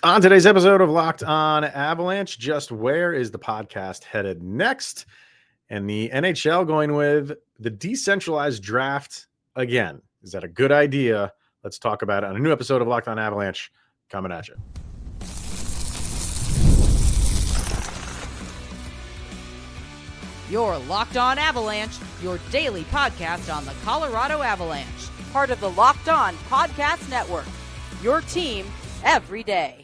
On today's episode of Locked On Avalanche, just where is the podcast headed next? And the NHL going with the decentralized draft again. Is that a good idea? Let's talk about it on a new episode of Locked On Avalanche coming at you. You're Locked On Avalanche, your daily podcast on the Colorado Avalanche, part of the Locked On Podcast Network, your team every day.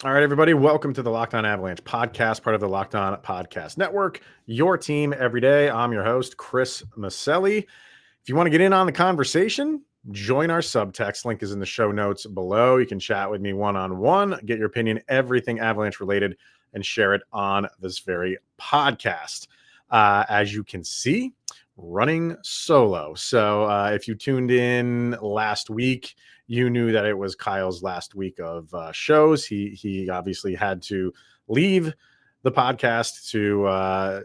All right, everybody, welcome to the Locked On Avalanche podcast, part of the Locked On Podcast Network, your team every day. I'm your host, Chris Maselli. If you want to get in on the conversation, join our subtext. Link is in the show notes below. You can chat with me one-on-one, get your opinion, everything Avalanche related, and share it on this very podcast. As you can see, running solo. So if you tuned in last week, you knew that it was Kyle's last week of shows. He obviously had to leave the podcast to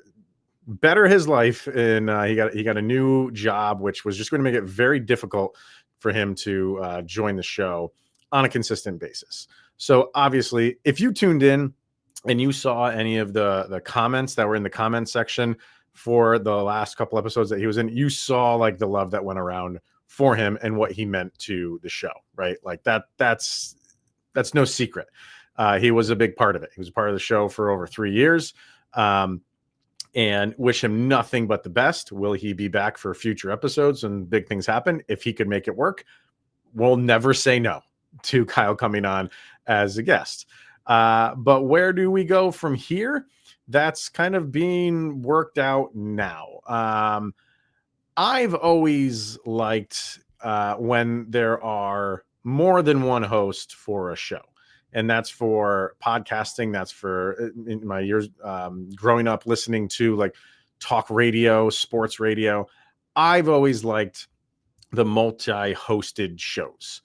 better his life, and he got a new job, which was just going to make it very difficult for him to join the show on a consistent basis. So obviously, if you tuned in and you saw any of the comments that were in the comment section for the last couple episodes that he was in, you saw like the love that went around for him and what he meant to the show, right? Like that's no secret. He was a big part of it. He was a part of the show for over 3 years, and wish him nothing but the best. Will he be back for future episodes and big things happen? If he could make it work, we'll never say no to Kyle coming on as a guest. But where do we go from here? That's kind of being worked out now. I've always liked when there are more than one host for a show. And that's for podcasting. That's for in my years growing up listening to like talk radio, sports radio. I've always liked the multi-hosted shows.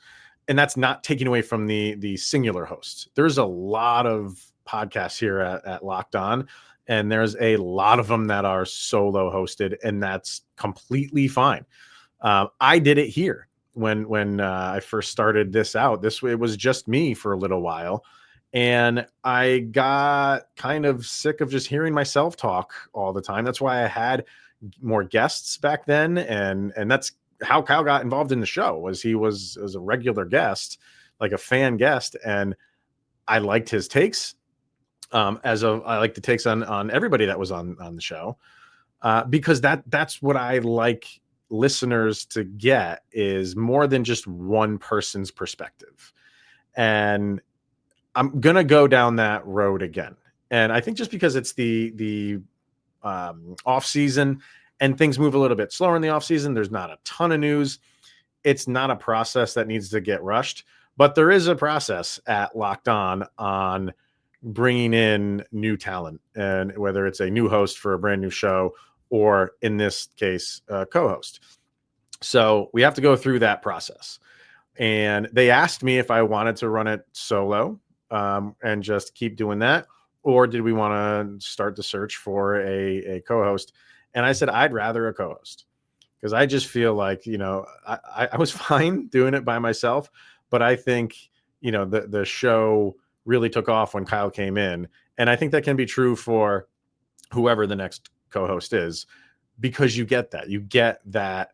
And that's not taking away from the singular hosts. There's a lot of podcasts here at Locked On, and there's a lot of them that are solo hosted, and that's completely fine. I did it here when I first started this out. It was just me for a little while, and I got kind of sick of just hearing myself talk all the time. That's why I had more guests back then, and that's how Kyle got involved in the show. Was he was a regular guest, like a fan guest, and I liked his takes. I like the takes on everybody that was on the show, because that's what I like listeners to get, is more than just one person's perspective. And I'm gonna go down that road again. And I think just because it's the off season and things move a little bit slower in the off season, there's not a ton of news. It's not a process that needs to get rushed, but there is a process at Locked On bringing in new talent, and whether it's a new host for a brand new show, or in this case, co-host. So we have to go through that process. And they asked me if I wanted to run it solo and just keep doing that, or did we want to start the search for a co-host? And I said, I'd rather a co-host, because I just feel like, I was fine doing it by myself, but I think, the show really took off when Kyle came in. And I think that can be true for whoever the next co-host is, because you get that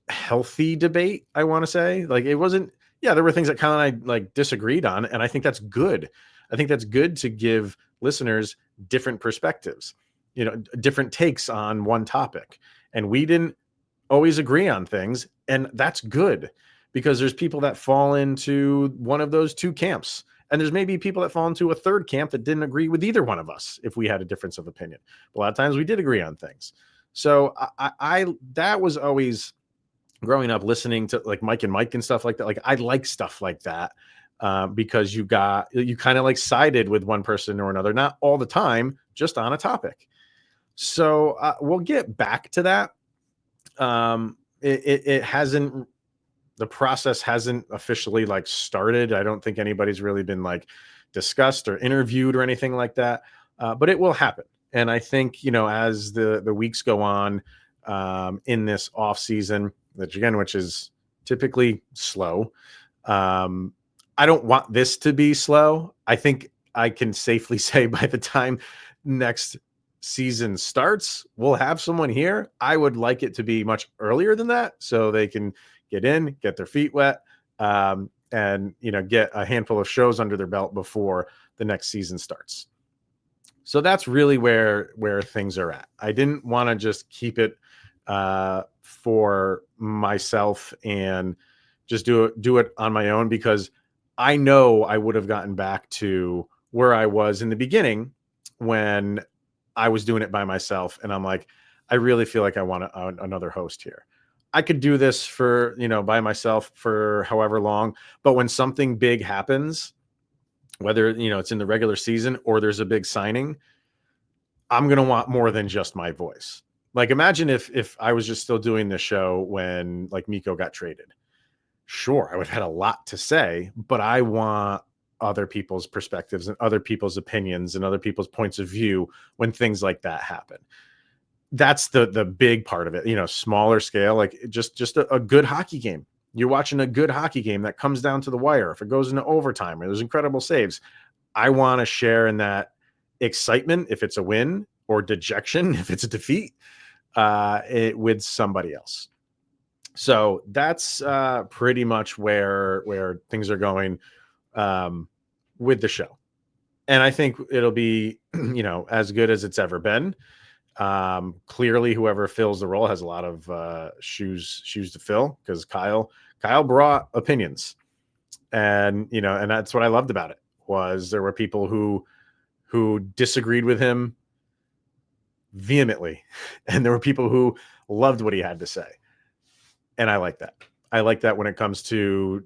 healthy debate. I want to say, like, it wasn't, there were things that Kyle and I like disagreed on. And I think that's good. I think that's good to give listeners different perspectives, different takes on one topic. And we didn't always agree on things. And that's good, because there's people that fall into one of those two camps. And there's maybe people that fall into a third camp that didn't agree with either one of us if we had a difference of opinion. But a lot of times we did agree on things. So I that was always growing up listening to like Mike and stuff like that. Like, I like stuff like that because you kind of like sided with one person or another, not all the time, just on a topic. So we'll get back to that. It hasn't, the process hasn't officially like started. I don't think anybody's really been like discussed or interviewed or anything like that, but it will happen. And I think, as the weeks go on in this off season, which is typically slow, I don't want this to be slow. I think I can safely say by the time next season starts, we'll have someone here. I would like it to be much earlier than that so they can get in, get their feet wet, and get a handful of shows under their belt before the next season starts. So that's really where things are at. I didn't want to just keep it for myself and just do it on my own, because I know I would have gotten back to where I was in the beginning when I was doing it by myself. And I'm like, I really feel like I want another host here. I could do this for, by myself for however long, but when something big happens, whether, it's in the regular season or there's a big signing, I'm going to want more than just my voice. Like, imagine if I was just still doing the show when like Mikko got traded. Sure, I would have had a lot to say, but I want other people's perspectives and other people's opinions and other people's points of view when things like that happen. That's the big part of it, smaller scale, like just a good hockey game. You're watching a good hockey game that comes down to the wire. If it goes into overtime or there's incredible saves, I want to share in that excitement if it's a win, or dejection if it's a defeat, with somebody else. So that's pretty much where things are going with the show. And I think it'll be, as good as it's ever been. Clearly, whoever fills the role has a lot of shoes to fill, because Kyle brought opinions, and and that's what I loved about it, was there were people who disagreed with him vehemently, and there were people who loved what he had to say. And I like that. I like that when it comes to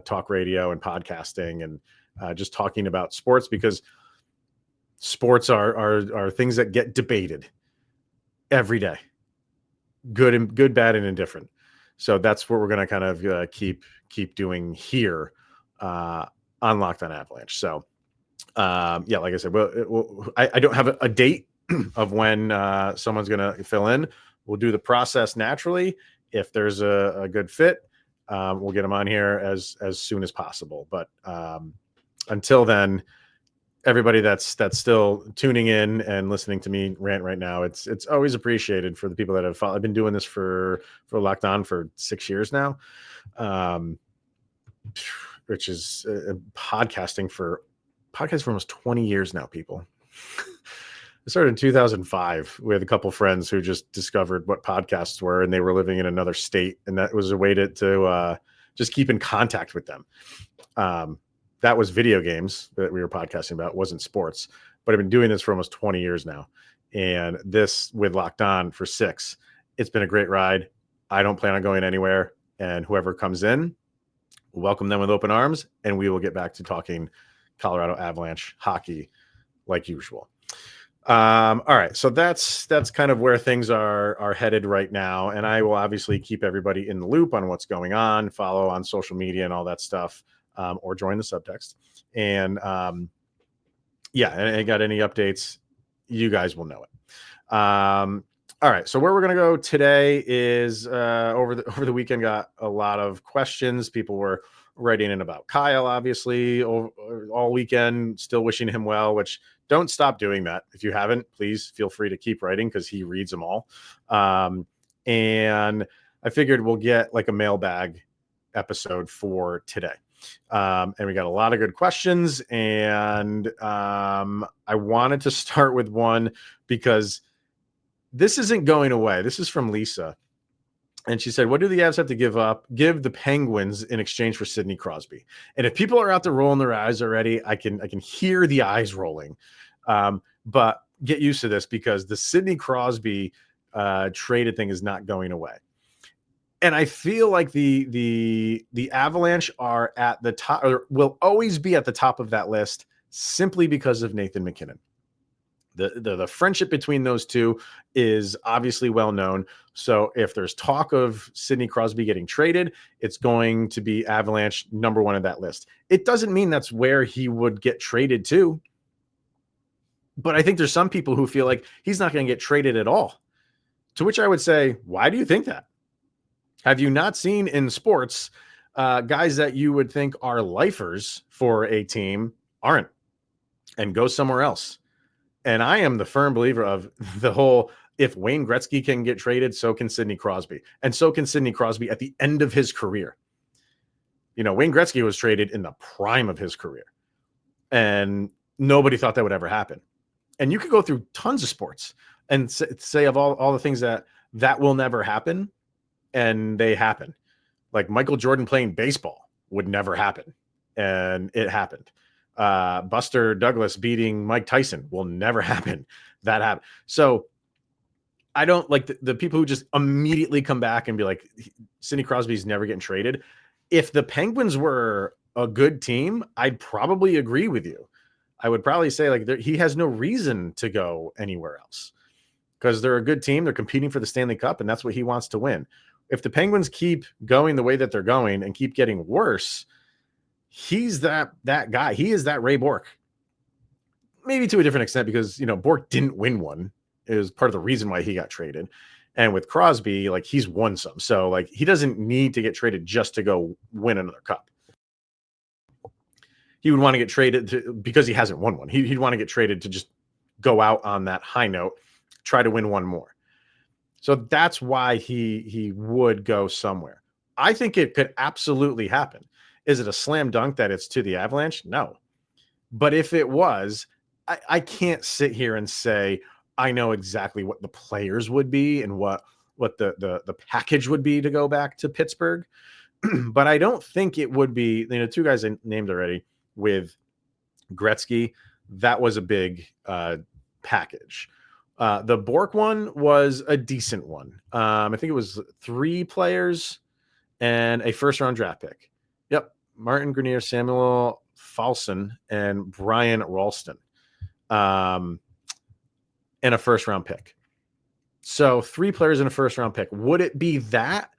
talk radio and podcasting and just talking about sports, because sports are things that get debated every day, good, bad, and indifferent. So that's what we're going to kind of keep doing here on Locked On Avalanche. So like I said, I don't have a date of when someone's going to fill in. We'll do the process naturally. If there's a good fit, we'll get them on here as soon as possible. But until then, everybody that's still tuning in and listening to me rant right now, it's always appreciated for the people that have followed. I've been doing this for Locked On for 6 years now, which is podcasting for almost 20 years now, people. I started in 2005 with a couple friends who just discovered what podcasts were, and they were living in another state, and that was a way to just keep in contact with them. That was video games that we were podcasting about. It wasn't sports, but I've been doing this for almost 20 years now. And this with Locked On for 6, it's been a great ride. I don't plan on going anywhere, and whoever comes in, we'll welcome them with open arms, and we will get back to talking Colorado Avalanche hockey like usual. All right. So that's kind of where things are headed right now. And I will obviously keep everybody in the loop on what's going on, follow on social media and all that stuff, or join the subtext. And and I got any updates, you guys will know it. All right. So where we're going to go today is over the weekend, got a lot of questions. People were writing in about Kyle, obviously, all weekend, still wishing him well, which don't stop doing that. If you haven't, please feel free to keep writing, because he reads them all. And I figured we'll get like a mailbag episode for today. And we got a lot of good questions. And I wanted to start with one because this isn't going away. This is from Lisa. And she said, what do the Avs have to give the Penguins in exchange for Sidney Crosby? And if people are out there rolling their eyes already, I can hear the eyes rolling. But get used to this, because the Sidney Crosby traded thing is not going away. And I feel like the Avalanche are at the top, or will always be at the top of that list, simply because of Nathan MacKinnon. The friendship between those two is obviously well known. So if there's talk of Sidney Crosby getting traded, it's going to be Avalanche number one of that list. It doesn't mean that's where he would get traded to, but I think there's some people who feel like he's not going to get traded at all. To which I would say, why do you think that? Have you not seen in sports guys that you would think are lifers for a team aren't, and go somewhere else. And I am the firm believer of the whole, if Wayne Gretzky can get traded, so can Sidney Crosby. And so can Sidney Crosby at the end of his career. Wayne Gretzky was traded in the prime of his career, and nobody thought that would ever happen. And you could go through tons of sports and say of all the things that will never happen, and they happen. Like Michael Jordan playing baseball would never happen, and it happened. Buster Douglas beating Mike Tyson will never happen. That happened. So I don't like the people who just immediately come back and be like, Sidney Crosby's never getting traded. If the Penguins were a good team, I'd probably agree with you. I would probably say like he has no reason to go anywhere else because they're a good team. They're competing for the Stanley Cup, and that's what he wants to win. If the Penguins keep going the way that they're going and keep getting worse, he's that guy. He is that Ray Bourque. Maybe to a different extent because, Bourque didn't win one. It was part of the reason why he got traded. And with Crosby, like he's won some. So like he doesn't need to get traded just to go win another cup. He would want to get traded because he hasn't won one. He'd want to get traded to just go out on that high note, try to win one more. So that's why he would go somewhere. I think it could absolutely happen. Is it a slam dunk that it's to the Avalanche? No. But if it was, I can't sit here and say, I know exactly what the players would be and what the package would be to go back to Pittsburgh. But I don't think it would be, two guys I named already with Gretzky. That was a big package. The Bourque one was a decent one. I think it was 3 players and a first-round draft pick. Yep. Martin Grenier, Samuel Falson, and Brian Ralston. And a first-round pick. So 3 players and a first-round pick. Would it be that?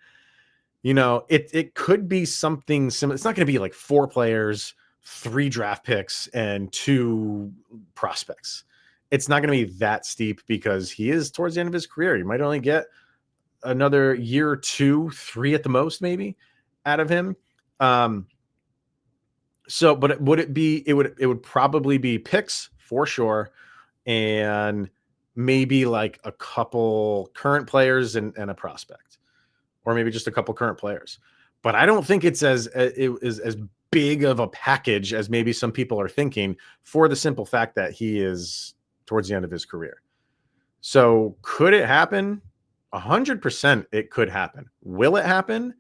It could be something similar. It's not going to be like 4 players, 3 draft picks, and 2 prospects. It's not going to be that steep because he is towards the end of his career. You might only get another year, 2, 3 at the most, maybe out of him. So, but would it be? It would probably be picks for sure, and maybe like a couple current players and a prospect, or maybe just a couple current players. But I don't think it's as big of a package as maybe some people are thinking, for the simple fact that he is towards the end of his career. So could it happen? 100% it could happen. Will it happen?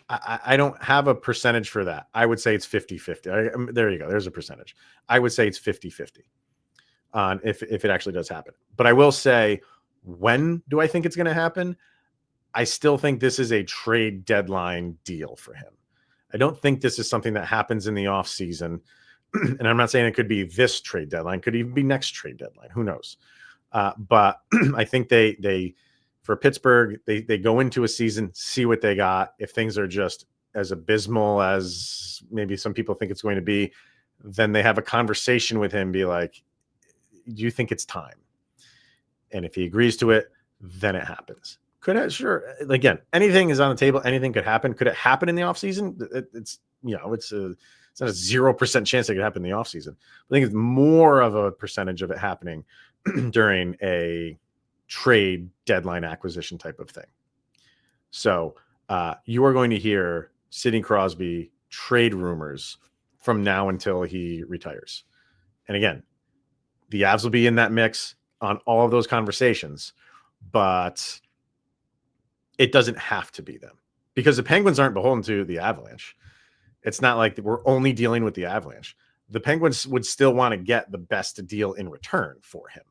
I don't have a percentage for that. I would say it's 50-50. There you go. There's a percentage. I would say it's 50-50 on if it actually does happen. But I will say, when do I think it's going to happen? I still think this is a trade deadline deal for him. I don't think this is something that happens in the off season. And I'm not saying it could be this trade deadline, could even be next trade deadline. Who knows? But I think they for Pittsburgh, they go into a season, see what they got. If things are just as abysmal as maybe some people think it's going to be, then they have a conversation with him, be like, do you think it's time? And if he agrees to it, then it happens. Could it? Sure. Again, anything is on the table. Anything could happen. Could it happen in the offseason? It's not a 0% chance it could happen in the offseason. I think it's more of a percentage of it happening during a trade deadline acquisition type of thing. So you are going to hear Sidney Crosby trade rumors from now until he retires. And again, the Avs will be in that mix on all of those conversations, but it doesn't have to be them because the Penguins aren't beholden to the Avalanche. It's not like we're only dealing with the Avalanche. The Penguins would still want to get the best deal in return for him.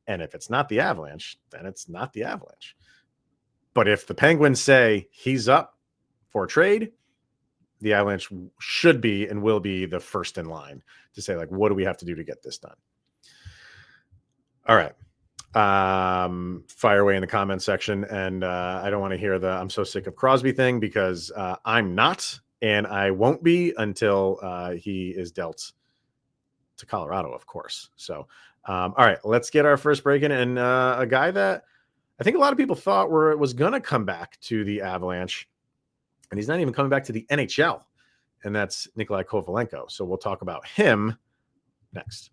And if it's not the Avalanche, then it's not the Avalanche. But if the Penguins say he's up for a trade, the Avalanche should be and will be the first in line to say, like, what do we have to do to get this done? All right. Fire away in the comment section. And I don't want to hear the I'm so sick of Crosby thing because I'm not, and I won't be until he is dealt to Colorado, of course. So, all right, let's get our first break in. And a guy that I think a lot of people thought was going to come back to the Avalanche and he's not even coming back to the NHL, and that's Nikolai Kovalenko. So we'll talk about him next.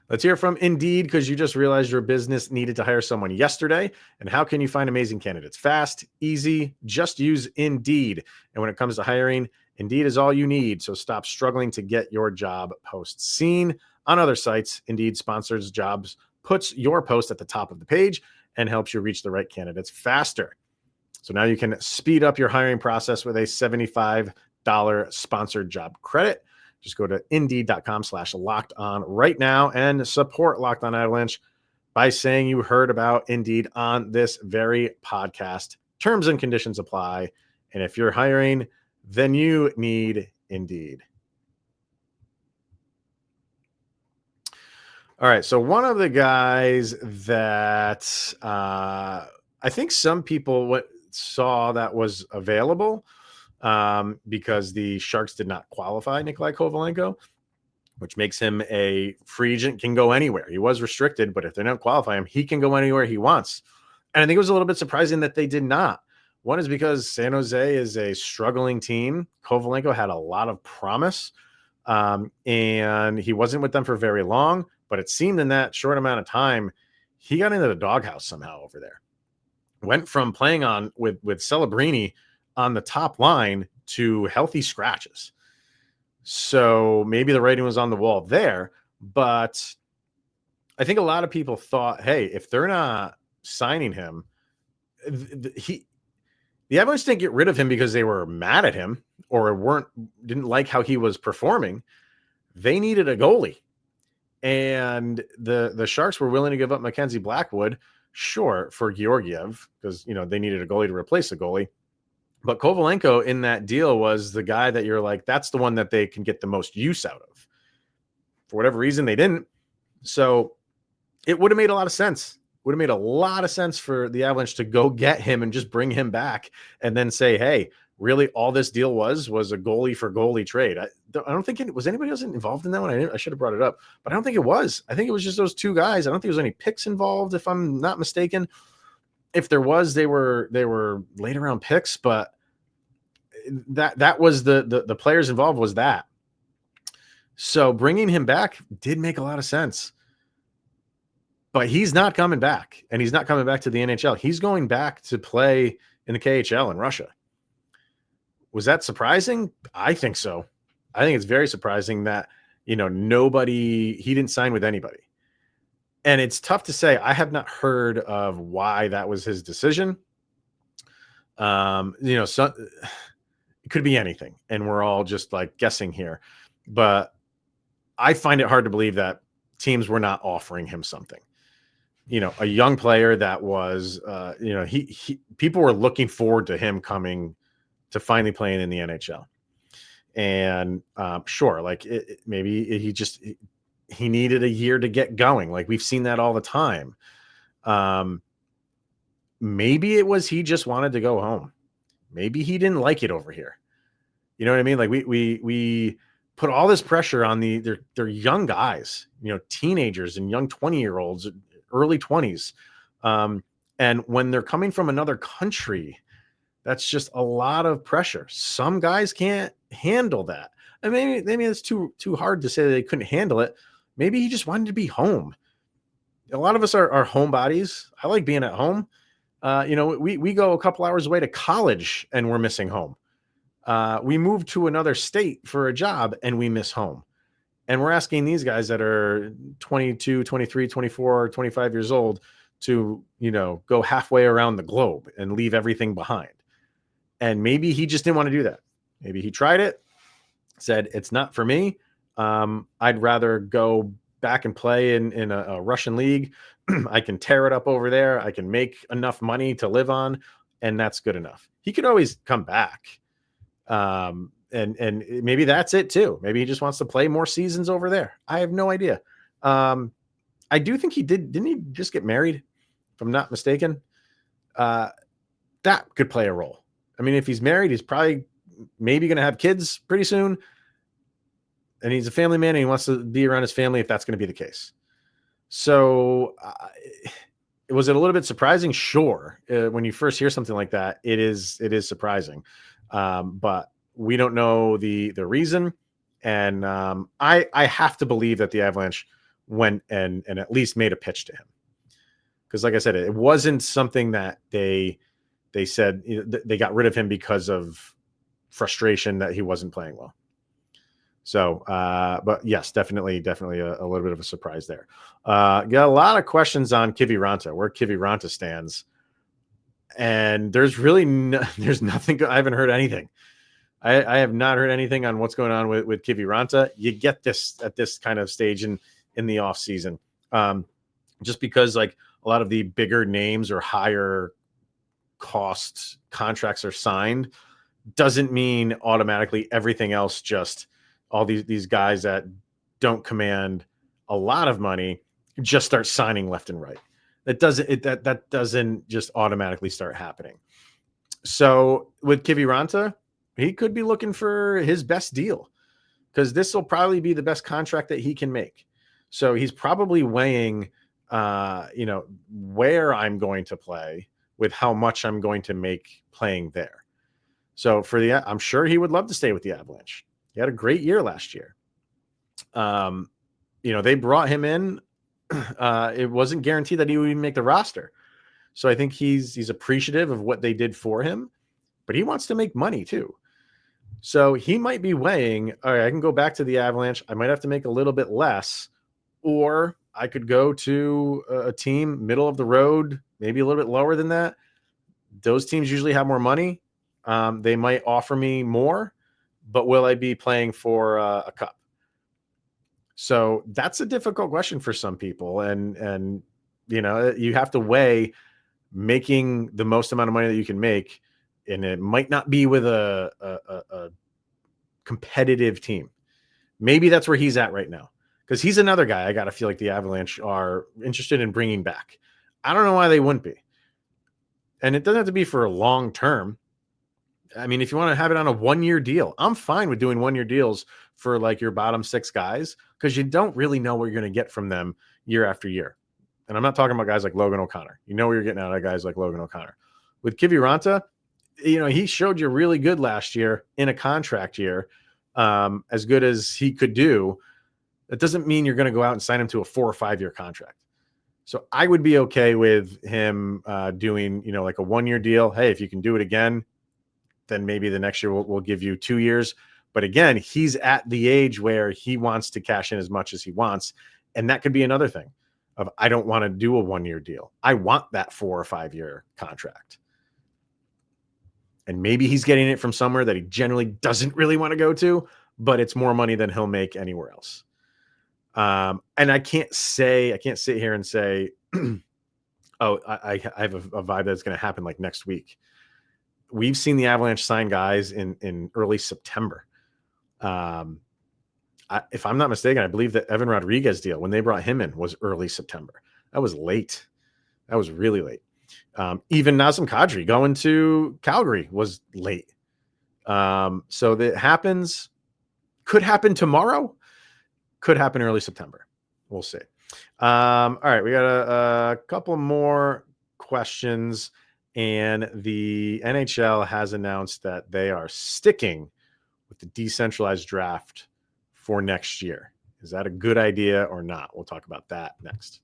Let's hear from Indeed, because you just realized your business needed to hire someone yesterday. And how can you find amazing candidates? Fast, easy, just use Indeed. And when it comes to hiring, Indeed is all you need. So stop struggling to get your job post seen on other sites. Indeed sponsors jobs, puts your post at the top of the page, and helps you reach the right candidates faster. So now you can speed up your hiring process with a $75 sponsored job credit. Just go to Indeed.com/locked-on right now and support Locked On Avalanche by saying you heard about Indeed on this very podcast. Terms and conditions apply. And if you're hiring, then you need Indeed. All right. So one of the guys that I think some people saw that was available, because the Sharks did not qualify Nikolai Kovalenko, which makes him a free agent, can go anywhere. He was restricted, but if they don't qualify him, he can go anywhere he wants. And I think it was a little bit surprising that they did not. One is because San Jose is a struggling team. Kovalenko had a lot of promise, and he wasn't with them for very long, but it seemed in that short amount of time, he got into the doghouse somehow over there. Went from playing on with Celebrini on the top line to healthy scratches. So maybe the writing was on the wall there, but I think a lot of people thought, hey, if they're not signing him, the Avalanche didn't get rid of him because they were mad at him or didn't like how he was performing. They needed a goalie, and the Sharks were willing to give up Mackenzie Blackwood, sure, for Georgiev, because they needed a goalie to replace the goalie. But Kovalenko in that deal was the guy that you're like, that's the one that they can get the most use out of. For whatever reason, they didn't. So it would have made a lot of sense. Would have made a lot of sense for the Avalanche to go get him and just bring him back and then say, hey, really all this deal was a goalie for goalie trade. I don't think was anybody else involved in that one. I should have brought it up, but I don't think it was. I think it was just those two guys. I don't think there was any picks involved, if I'm not mistaken. If there was, they were later round picks, but that was the players involved was that. So bringing him back did make a lot of sense. But he's not coming back, and he's not coming back to the NHL. He's going back to play in the KHL in Russia. Was that surprising? I think so. I think it's very surprising that, he didn't sign with anybody. And it's tough to say. I have not heard of why that was his decision. It could be anything, and we're all just like guessing here. But I find it hard to believe that teams were not offering him something. A young player that was, people were looking forward to him coming to finally playing in the NHL. And sure, like maybe he needed a year to get going. Like we've seen that all the time. Maybe it was he just wanted to go home. Maybe he didn't like it over here. You know what I mean? Like we put all this pressure on they're young guys, teenagers and young 20-year-olds, early 20s. And when they're coming from another country, that's just a lot of pressure. Some guys can't handle that. And maybe it's too hard to say that they couldn't handle it. Maybe he just wanted to be home. A lot of us are homebodies. I like being at home. We go a couple hours away to college and we're missing home. We move to another state for a job and we miss home. And we're asking these guys that are 22, 23, 24, 25 years old to, go halfway around the globe and leave everything behind. And maybe he just didn't want to do that. Maybe he tried it, said, it's not for me. I'd rather go back and play in a Russian league. I can tear it up over there. I can make enough money to live on, and that's good enough. He could always come back. And maybe that's it too. Maybe he just wants to play more seasons over there. I have no idea. I do think didn't he just get married? If I'm not mistaken, that could play a role. I mean, if he's married, he's probably maybe going to have kids pretty soon. And he's a family man and he wants to be around his family if that's going to be the case. So Was it a little bit surprising? Sure. When you first hear something like that, it is surprising. But we don't know the reason. And I have to believe that the Avalanche went and at least made a pitch to him. Because like I said, it wasn't something that they said they got rid of him because of frustration that he wasn't playing well. So, but yes, definitely a little bit of a surprise there. Got a lot of questions on Kiviranta, where Kiviranta stands, and there's really there's nothing. I haven't heard anything. I have not heard anything on what's going on with Kiviranta. You get this at this kind of stage in the off season, just because like a lot of the bigger names or higher cost contracts are signed, doesn't mean automatically everything else just. All these guys that don't command a lot of money just start signing left and right. That doesn't just automatically start happening. So with Kiviranta, he could be looking for his best deal, because this will probably be the best contract that he can make. So he's probably weighing, where I'm going to play with how much I'm going to make playing there. So I'm sure he would love to stay with the Avalanche. He had a great year last year. They brought him in. It wasn't guaranteed that he would even make the roster. So I think he's appreciative of what they did for him, but he wants to make money too. So he might be weighing, all right, I can go back to the Avalanche. I might have to make a little bit less, or I could go to a team middle of the road, maybe a little bit lower than that. Those teams usually have more money. They might offer me more, but will I be playing for a cup? So that's a difficult question for some people. And you have to weigh making the most amount of money that you can make. And it might not be with a competitive team. Maybe that's where he's at right now, because he's another guy I got to feel like the Avalanche are interested in bringing back. I don't know why they wouldn't be. And it doesn't have to be for a long term. I mean, if you want to have it on a 1-year deal, I'm fine with doing 1-year deals for like your bottom 6 guys, because you don't really know what you're going to get from them year after year. And I'm not talking about guys like Logan O'Connor. You know what you're getting out of guys like Logan O'Connor. With Kiviranta, he showed you really good last year in a contract year, as good as he could do. That doesn't mean you're going to go out and sign him to a 4 or 5 year contract. So I would be okay with him doing, like a 1-year deal. Hey, if you can do it again, then maybe the next year we'll give you 2 years. But again, he's at the age where he wants to cash in as much as he wants. And that could be another thing of, I don't want to do a 1-year deal. I want that 4 or 5 year contract. And maybe he's getting it from somewhere that he generally doesn't really want to go to, but it's more money than he'll make anywhere else. And I can't sit here and say, oh, I have a vibe that's going to happen like next week. We've seen the Avalanche sign guys in early September. If I'm not mistaken, I believe that Evan Rodriguez deal, when they brought him in, was early September. That was late. That was really late. Even Nazem Kadri going to Calgary was late. So that happens. Could happen tomorrow. Could happen early September. We'll see. All right. We got a couple more questions. And the NHL has announced that they are sticking with the decentralized draft for next year. Is that a good idea or not? We'll talk about that next.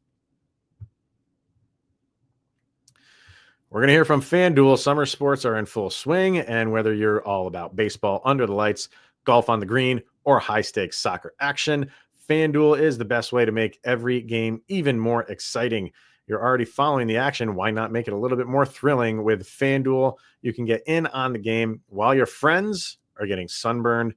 We're going to hear from FanDuel. Summer sports are in full swing, and whether you're all about baseball under the lights, golf on the green, or high-stakes soccer action, FanDuel is the best way to make every game even more exciting. You're already following the action. Why not make it a little bit more thrilling with FanDuel? You can get in on the game while your friends are getting sunburned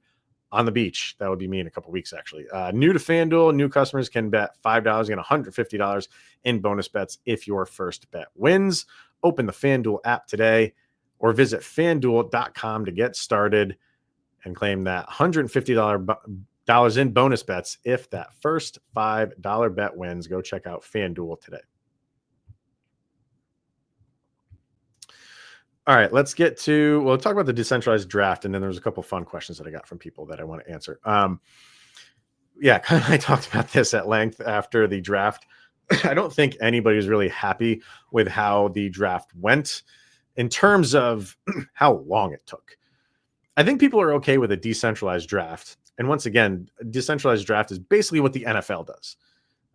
on the beach. That would be me in a couple weeks, actually. New to FanDuel, new customers can bet $5 and $150 in bonus bets if your first bet wins. Open the FanDuel app today or visit FanDuel.com to get started and claim that $150 in bonus bets if that first $5 bet wins. Go check out FanDuel today. All right, we'll talk about the decentralized draft, and then there's a couple fun questions that I got from people that I want to answer. I talked about this at length after the draft. I don't think anybody's really happy with how the draft went in terms of how long it took. I think people are okay with a decentralized draft. And once again, a decentralized draft is basically what the NFL does.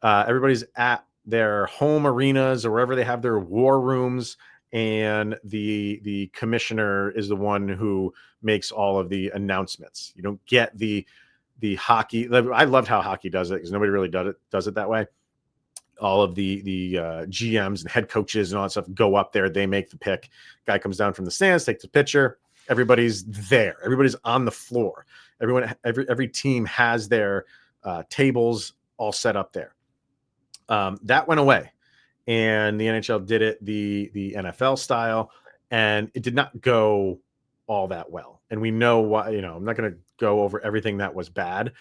Everybody's at their home arenas or wherever they have their war rooms, and the commissioner is the one who makes all of the announcements. You don't get the hockey. I loved how hockey does it because nobody really does it that way. All of the GMs and head coaches and all that stuff go up there. They make the pick. Guy comes down from the stands, takes a picture. Everybody's there. Everybody's on the floor. Every team has their tables all set up there. That went away, and the NHL did it the NFL style, and it did not go all that well. And we know why. I'm not going to go over everything that was bad.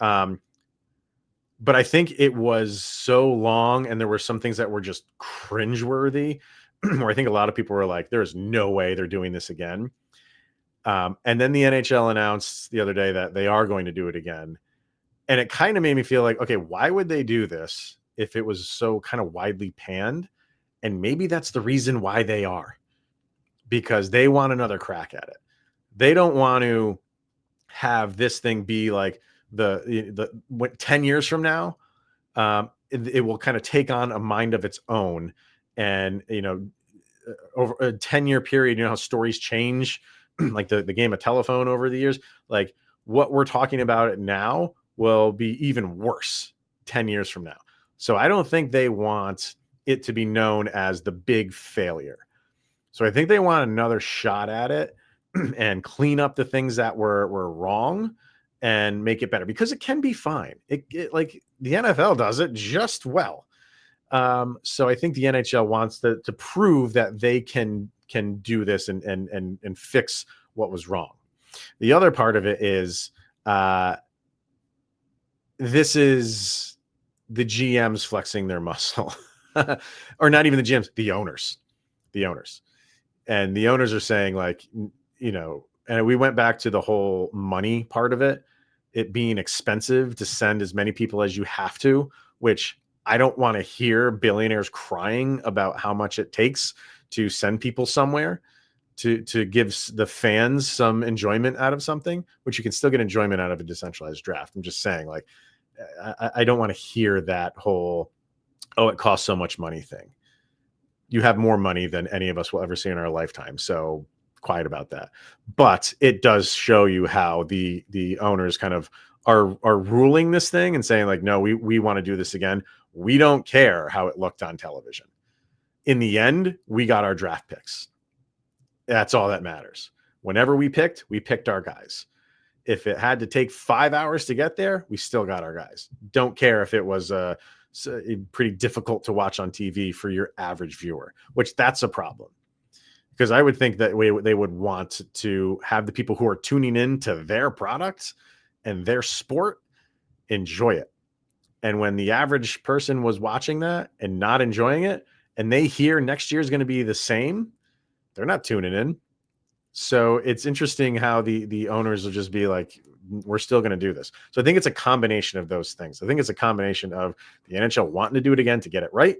But I think it was so long, and there were some things that were just cringeworthy, where I think a lot of people were like, "There's no way they're doing this again." And then the NHL announced the other day that they are going to do it again, and it kind of made me feel like, okay, why would they do this if it was so kind of widely panned? And maybe that's the reason why they are, because they want another crack at it. They don't want to have this thing be like the 10 years from now, it will kind of take on a mind of its own. And, over a 10-year period, how stories change, like the game of telephone over the years, like what we're talking about it now will be even worse 10 years from now. So I don't think they want it to be known as the big failure. So I think they want another shot at it and clean up the things that were wrong and make it better, because it can be fine. It like the NFL does it just well. So I think the NHL wants to prove that they can do this and fix what was wrong. The other part of it is this is the GMs flexing their muscle, or not even the GMs, the owners, and the owners are saying, like, and we went back to the whole money part of it being expensive to send as many people as you have to, which I don't want to hear billionaires crying about how much it takes to send people somewhere to give the fans some enjoyment out of something, which you can still get enjoyment out of a decentralized draft. I'm just saying, like, I don't want to hear that whole, oh, it costs so much money thing. You have more money than any of us will ever see in our lifetime. So quiet about that. But it does show you how the owners kind of are ruling this thing and saying, like, no, we want to do this again. We don't care how it looked on television. In the end, we got our draft picks. That's all that matters. Whenever we picked our guys. If it had to take 5 hours to get there, we still got our guys. Don't care if it was pretty difficult to watch on TV for your average viewer, which that's a problem. Because I would think that they would want to have the people who are tuning in to their product and their sport enjoy it. And when the average person was watching that and not enjoying it, and they hear next year is going to be the same, they're not tuning in. So it's interesting how the owners will just be like, we're still going to do this. So I think it's a combination of those things. I think it's a combination of the NHL wanting to do it again to get it right,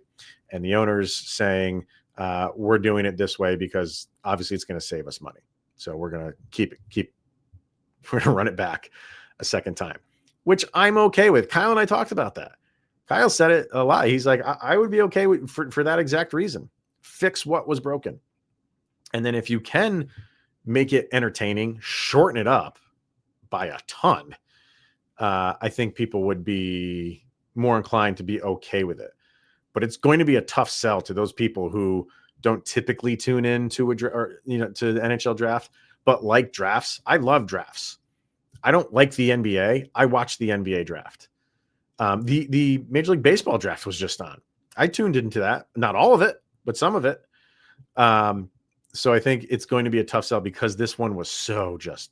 and the owners saying, we're doing it this way because obviously it's going to save us money. So we're going to we're going to run it back a second time, which I'm okay with. Kyle and I talked about that. Kyle said it a lot. He's like, I would be okay with for that exact reason. Fix what was broken. And then if you can make it entertaining, shorten it up by a ton, I think people would be more inclined to be okay with it. But it's going to be a tough sell to those people who don't typically tune in to to the NHL draft, but like drafts. I love drafts. I don't like the NBA. I watch the NBA draft. The Major League Baseball draft was just on. I tuned into that, not all of it, but some of it. So I think it's going to be a tough sell because this one was so just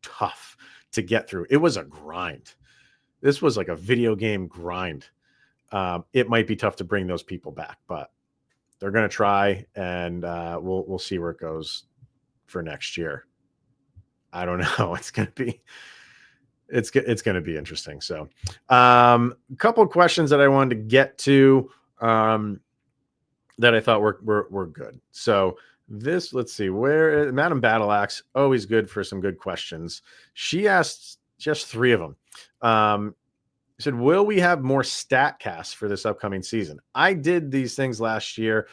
tough to get through. It was a grind. This was like a video game grind. It might be tough to bring those people back, but they're going to try, and we'll see where it goes for next year. I don't know. It's going to be interesting. So, a couple of questions that I wanted to get to. that I thought were good. So let's see, where Madam Battle Axe, always good for some good questions. She asked just 3 of them. Said, will we have more stat casts for this upcoming season? I did these things last year.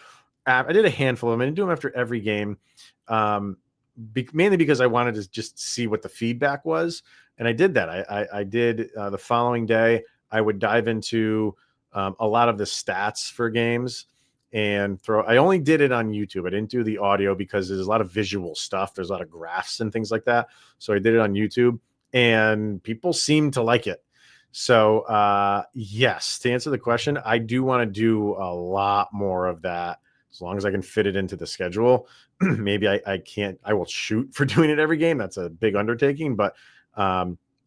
I did a handful of them. I didn't do them after every game, mainly because I wanted to just see what the feedback was. And I did that. I did the following day. I would dive into a lot of the stats for games and I only did it on YouTube. I didn't do the audio because there's a lot of visual stuff. There's a lot of graphs and things like that. So I did it on YouTube and people seem to like it. So yes, to answer the question, I do want to do a lot more of that as long as I can fit it into the schedule. Maybe I can't, I will shoot for doing it every game. That's a big undertaking, but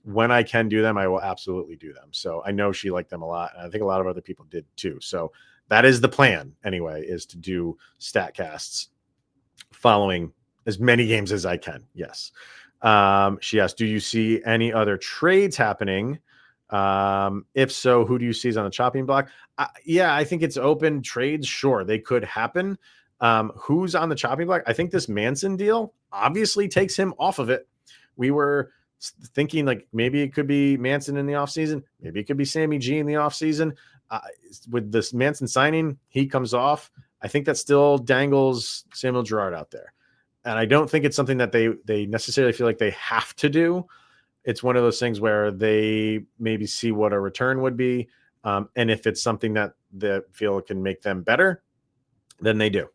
when I can do them, I will absolutely do them. So I know she liked them a lot. And I think a lot of other people did too. So that is the plan anyway, is to do stat casts following as many games as I can. Yes. She asked, do you see any other trades happening? If so, who do you see is on the chopping block? Yeah, I think it's open. Trades, sure, they could happen. Who's on the chopping block? I think this Manson deal obviously takes him off of it. We were thinking like maybe it could be Manson in the offseason. Maybe it could be Sammy G in the offseason. With this Manson signing, he comes off. I think that still dangles Samuel Girard out there. And I don't think it's something that they necessarily feel like they have to do. It's one of those things where they maybe see what a return would be. And if it's something that they feel can make them better, then they do.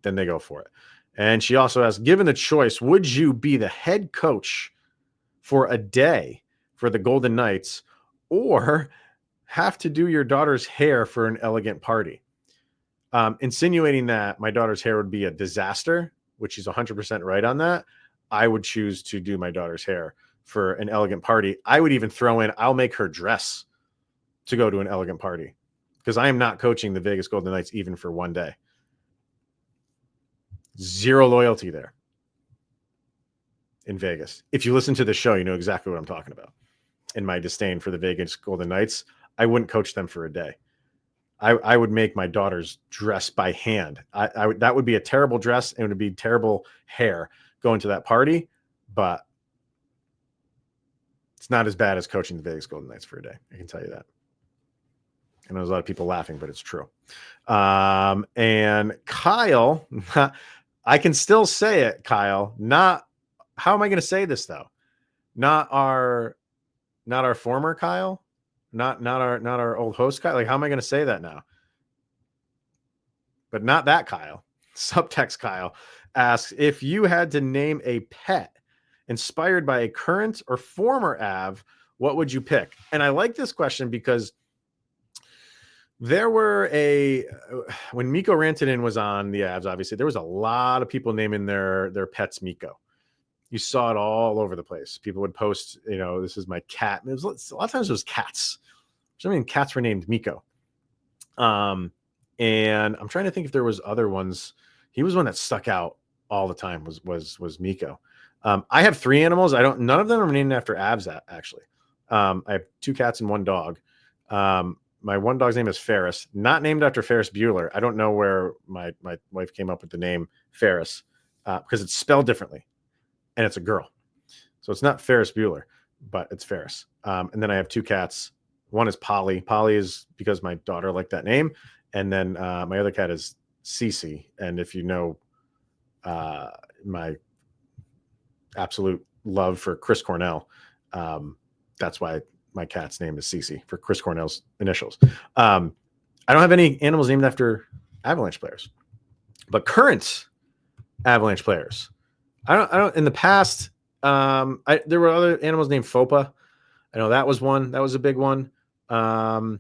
Then they go for it. And she also asked, given the choice, would you be the head coach for a day for the Golden Knights or have to do your daughter's hair for an elegant party? Insinuating that my daughter's hair would be a disaster, which she's 100% right on that. I would choose to do my daughter's hair for an elegant party. I would even throw in, I'll make her dress to go to an elegant party because I am not coaching the Vegas Golden Knights even for one day. Zero loyalty there in Vegas. If you listen to the show, you know exactly what I'm talking about. In my disdain for the Vegas Golden Knights, I wouldn't coach them for a day. I would make my daughter's dress by hand. That would be a terrible dress and it would be terrible hair going to that party, but it's not as bad as coaching the Vegas Golden Knights for a day. I can tell you that. I know there's a lot of people laughing, but it's true. And Kyle, I can still say it, Kyle. Not how am I going to say this though? Not our former Kyle, not our old host Kyle. Like, how am I going to say that now? But not that Kyle. Subtext Kyle asks, if you had to name a pet inspired by a current or former Av, what would you pick? And I like this question because there were when Mikko Rantanen was on the Avs, obviously there was a lot of people naming their pets Mikko. You saw it all over the place. People would post, this is my cat. A lot of times it was cats. Cats were named Mikko. And I'm trying to think if there was other ones. He was one that stuck out all the time was Mikko. I have 3 animals. None of them are named after Avs actually. I have 2 cats and 1 dog. My one dog's name is Ferris, not named after Ferris Bueller. I don't know where my wife came up with the name Ferris because it's spelled differently and it's a girl. So it's not Ferris Bueller, but it's Ferris. And then I have 2 cats. One is Polly. Polly is because my daughter liked that name. And then my other cat is Cece. And if you know my absolute love for Chris Cornell, that's why my cat's name is Cece, for Chris Cornell's initials. I don't have any animals named after Avalanche players, but current Avalanche players. I don't. In the past, there were other animals named Fopa. I know that was one. That was a big one. I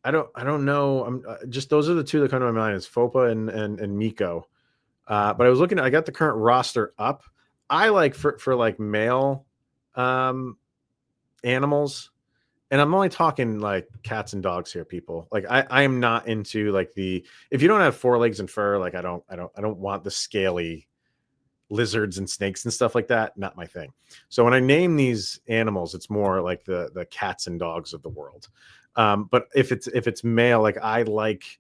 don't know. I'm just those are the 2 that come to my mind is Fopa and Mikko. But I was looking. I got the current roster up. I like for like male animals, and I'm only talking like cats and dogs here, people. Like I am not into like if you don't have 4 legs and fur, like I don't want the scaly lizards and snakes and stuff like that. Not my thing. So when I name these animals, it's more like the cats and dogs of the world. But if it's male, like I like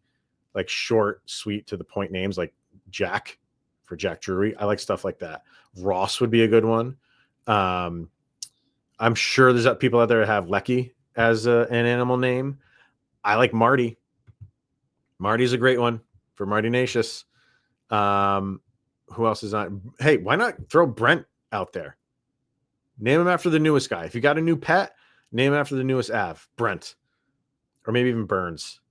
short, sweet, to the point names like Jack for Jack Drury. I like stuff like that. Ross would be a good one. I'm sure there's people out there that have Lecky as an animal name. I like Marty. Marty's a great one for Marty Nacious. Who else is on? Hey, why not throw Brent out there? Name him after the newest guy. If you got a new pet, name him after the newest Av, Brent, or maybe even Burns.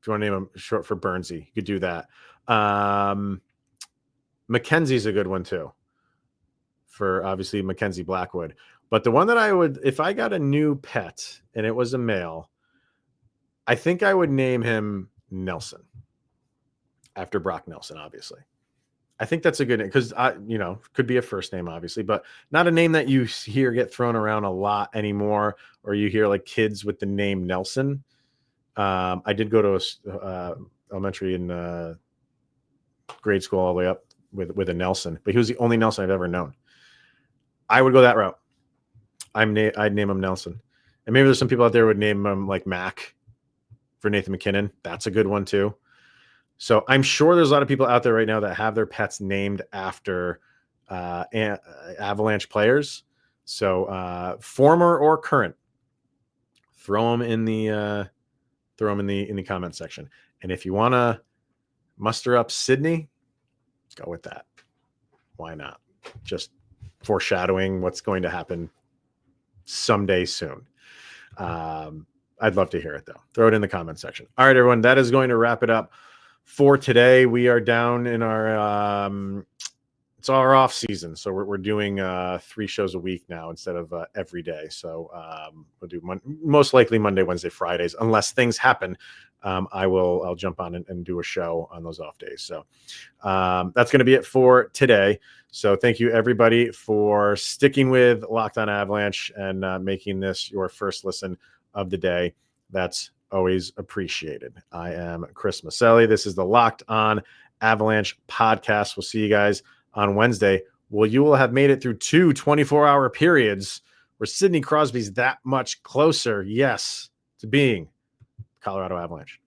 If you want to name him short for Burnsy, you could do that. Mackenzie's a good one too, for obviously Mackenzie Blackwood. But the one that I would, if I got a new pet and it was a male, I think I would name him Nelson, after Brock Nelson, obviously. I think that's a good name because could be a first name, obviously, but not a name that you hear get thrown around a lot anymore, or you hear like kids with the name Nelson. I did go to a elementary and grade school all the way up with a Nelson, but he was the only Nelson I've ever known. I would go that route. I'd name him Nelson, and maybe there's some people out there would name him like Mac for Nathan McKinnon. That's a good one too. So I'm sure there's a lot of people out there right now that have their pets named after Avalanche players. So former or current, throw them in the comment section. And if you want to muster up Sidney, go with that. Why not? Just foreshadowing what's going to happen someday soon. I'd love to hear it though. Throw it in the comment section. All right, everyone, that is going to wrap it up for today. We are down in our it's our off season, so we're doing 3 shows a week now instead of every day. So we'll do most likely Monday, Wednesday, Fridays, unless things happen. I'll jump on and do a show on those off days. So that's going to be it for today. So thank you everybody for sticking with Locked On Avalanche and making this your first listen of the day. That's always appreciated. I am Chris Maselli. This is the Locked On Avalanche podcast. We'll see you guys on Wednesday. Well, you will have made it through 2 24-hour periods where Sidney Crosby's that much closer, yes, to being Colorado Avalanche.